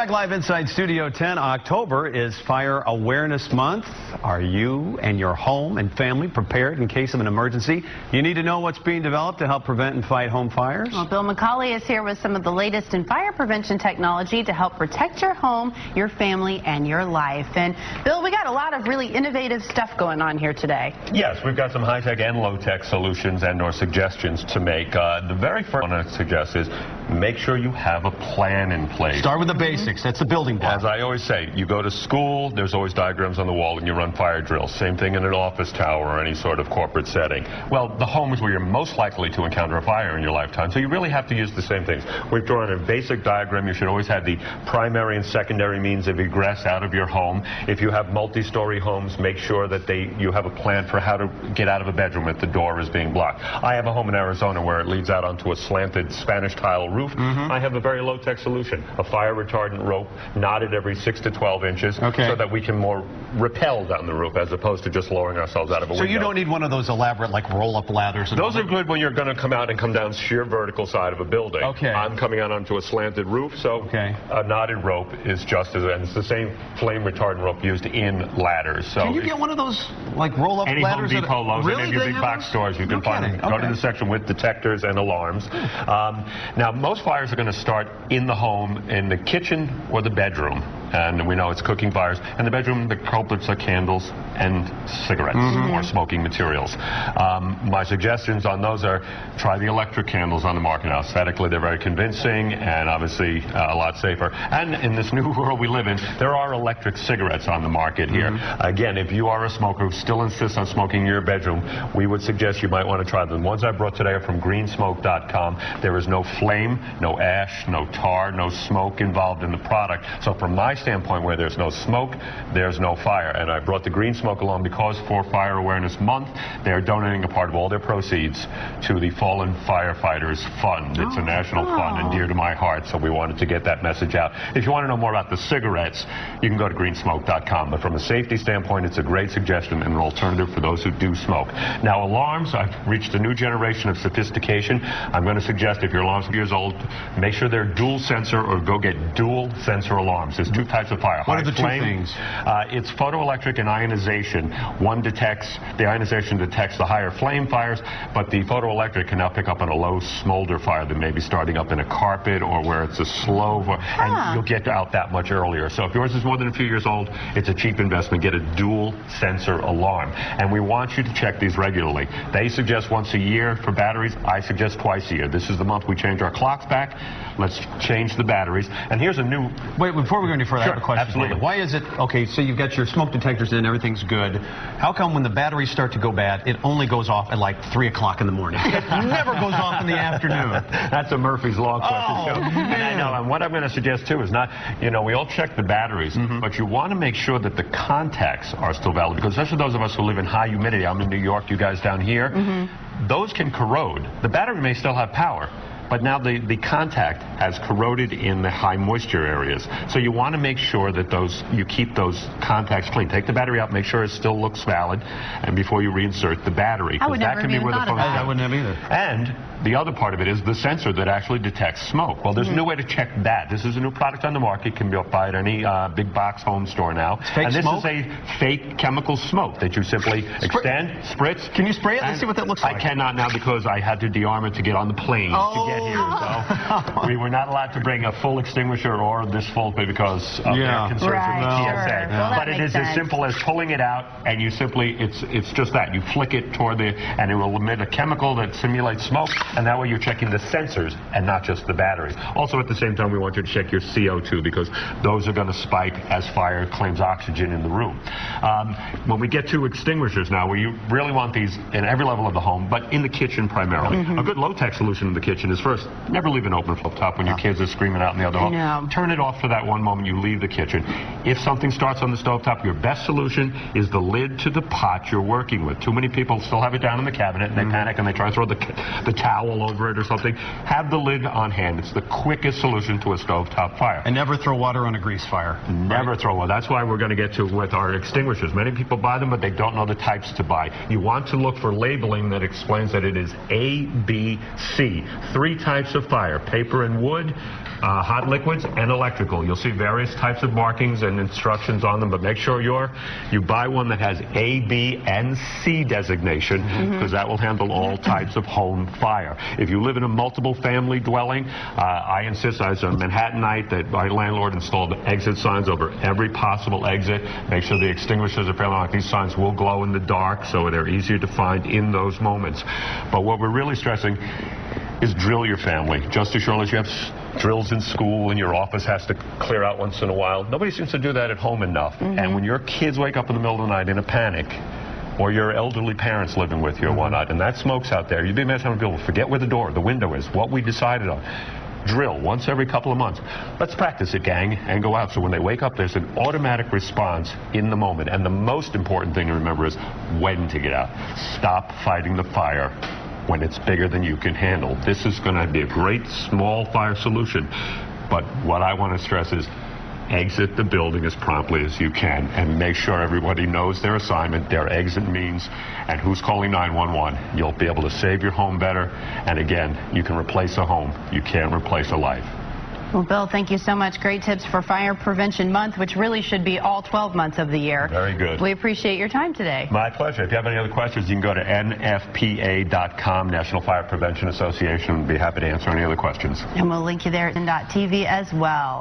Back live inside Studio 10. October is Fire Awareness Month. Are you and your home and family prepared in case of an emergency? You need to know what's being developed to help prevent and fight home fires. Well, Bill McCauley is here with some of the latest in fire prevention technology to help protect your home, your family, and your life. And Bill, we got a lot of really innovative stuff going on here today. Yes, we've got some high-tech and low-tech solutions and or suggestions to make. The very first one I suggest is make sure you have a plan in place. Start with the basics. That's the building block. As I always say, you go to school, there's always diagrams on the wall and you run fire drills. Same thing in an office tower or any sort of corporate setting. Well, the home is where you're most likely to encounter a fire in your lifetime, so you really have to use the same things. We've drawn a basic diagram. You should always have the primary and secondary means of egress out of your home. If you have multi-story homes, make sure that you have a plan for how to get out of a bedroom if the door is being blocked. I have a home in Arizona where it leads out onto a slanted Spanish tile roof. I have a very low-tech solution, a fire retardant rope knotted every 6 to 12 inches so that we can more rappel down the roof as opposed to just lowering ourselves out of a window. So you don't need one of those elaborate like roll-up ladders? Those are good when you're going to come out and come down sheer vertical side of a building. I'm coming out onto a slanted roof, so a knotted rope is just as, and it's the same flame retardant rope used in ladders. So can you get one of those like roll-up ladders? Any Home Depot, Lowe's, any of your big box stores, you can find them. Go to the section with detectors and alarms. Now, most fires are going to start in the home, in the kitchen or the bedroom. And we know it's cooking fires. In the bedroom, the culprits are candles and cigarettes or smoking materials. My suggestions on those are try the electric candles on the market now. Aesthetically, they're very convincing and obviously a lot safer. And in this new world we live in, there are electric cigarettes on the market here. Again, if you are a smoker who still insists on smoking in your bedroom, we would suggest you might want to try them. The ones I brought today are from greensmoke.com. There is no flame, no ash, no tar, no smoke involved in the product. So from my standpoint, where there's no smoke, there's no fire. And I brought the green smoke along because for Fire Awareness Month, they're donating a part of all their proceeds to the Fallen Firefighters Fund. It's a national fund and dear to my heart, so we wanted to get that message out. If you want to know more about the cigarettes, you can go to greensmoke.com. But from a safety standpoint, it's a great suggestion and an alternative for those who do smoke. Now, alarms, I've reached a new generation of sophistication. I'm going to suggest if your alarm's years old, make sure they're dual sensor or go get dual sensor alarms. There's two types of fire. What are the two things? It's photoelectric and ionization. One detects, the ionization detects the higher flame fires, but the photoelectric can now pick up on a low smolder fire that may be starting up in a carpet or where it's a slow, and you'll get out that much earlier. So if yours is more than a few years old, it's a cheap investment. Get a dual sensor alarm. And we want you to check these regularly. They suggest once a year for batteries. I suggest twice a year. This is the month we change our clocks back. Let's change the batteries. And here's a new... Wait, before we go any further, I have a question. Absolutely. Why is it, okay, so you've got your smoke detectors in, everything's good. How come when the batteries start to go bad, it only goes off at like 3 o'clock in the morning? It never goes off in the afternoon. That's a Murphy's Law question, too. Man. And I know, and what I'm going to suggest, too, is not, you know, we all check the batteries, but you want to make sure that the contacts are still valid, because especially those of us who live in high humidity, I'm in New York, you guys down here, those can corrode. The battery may still have power, but now the contact has corroded in the high moisture areas. So you want to make sure that you keep those contacts clean. Take the battery out, make sure it still looks valid, and before you reinsert the battery. I would never even thought of that. I wouldn't have either. And the other part of it is the sensor that actually detects smoke. Well, there's a new way to check that. This is a new product on the market. Can be bought at any big box home store now. And this is a fake chemical smoke that you simply extend, spritz. Can you spray it? Let's see what that looks like. I cannot now because I had to dearm it to get on the plane to get here. So we were not allowed to bring a full extinguisher or this full because of their concerns with TSA. Well, but it is as simple as pulling it out, and you simply, it's just that. You flick it toward and it will emit a chemical that simulates smoke, and that way you're checking the sensors and not just the batteries. Also, at the same time, we want you to check your CO2 because those are going to spike as fire claims oxygen in the room. When we get to extinguishers now, we really want these in every level of the home, but in the kitchen primarily. A good low-tech solution in the kitchen is first, never leave an open flip top when your kids are screaming out in the other home. Turn it off for that one moment you leave the kitchen. If something starts on the stovetop, your best solution is the lid to the pot you're working with. Too many people still have it down in the cabinet and they panic and they try to throw the towel over it or something. Have the lid on hand. It's the quickest solution to a stovetop fire. And never throw water on a grease fire. Never throw water. That's why we're going to get to with our extinguishers. Many people buy them, but they don't know the types to buy. You want to look for labeling that explains that it is A, B, C. 3 types of fire: paper and wood, hot liquids and electrical. You'll see various types of markings and instructions on them, but make sure you buy one that has A, B, and C designation, because that will handle all types of home fire. If you live in a multiple family dwelling, I insist as a Manhattanite that my landlord installed exit signs over every possible exit. Make sure the extinguishers are fairly long. These signs will glow in the dark, so they're easier to find in those moments. But what we're really stressing is drill your family. Just as surely as you have drills in school and your office has to clear out once in a while, nobody seems to do that at home enough. And when your kids wake up in the middle of the night in a panic, or your elderly parents living with you or whatnot, and that smoke's out there, you'd be amazed how many people forget where the door, the window is, what we decided on. Drill once every couple of months. Let's practice it, gang, and go out so when they wake up there's an automatic response in the moment. And the most important thing to remember is when to get out. Stop fighting the fire when it's bigger than you can handle. This is going to be a great small fire solution, but what I want to stress is exit the building as promptly as you can and make sure everybody knows their assignment, their exit means, and who's calling 911. You'll be able to save your home better, and again, you can replace a home. You can't replace a life. Well, Bill, thank you so much. Great tips for Fire Prevention Month, which really should be all 12 months of the year. Very good. We appreciate your time today. My pleasure. If you have any other questions, you can go to nfpa.com, National Fire Prevention Association. We'd be happy to answer any other questions. And we'll link you there at n.tv as well.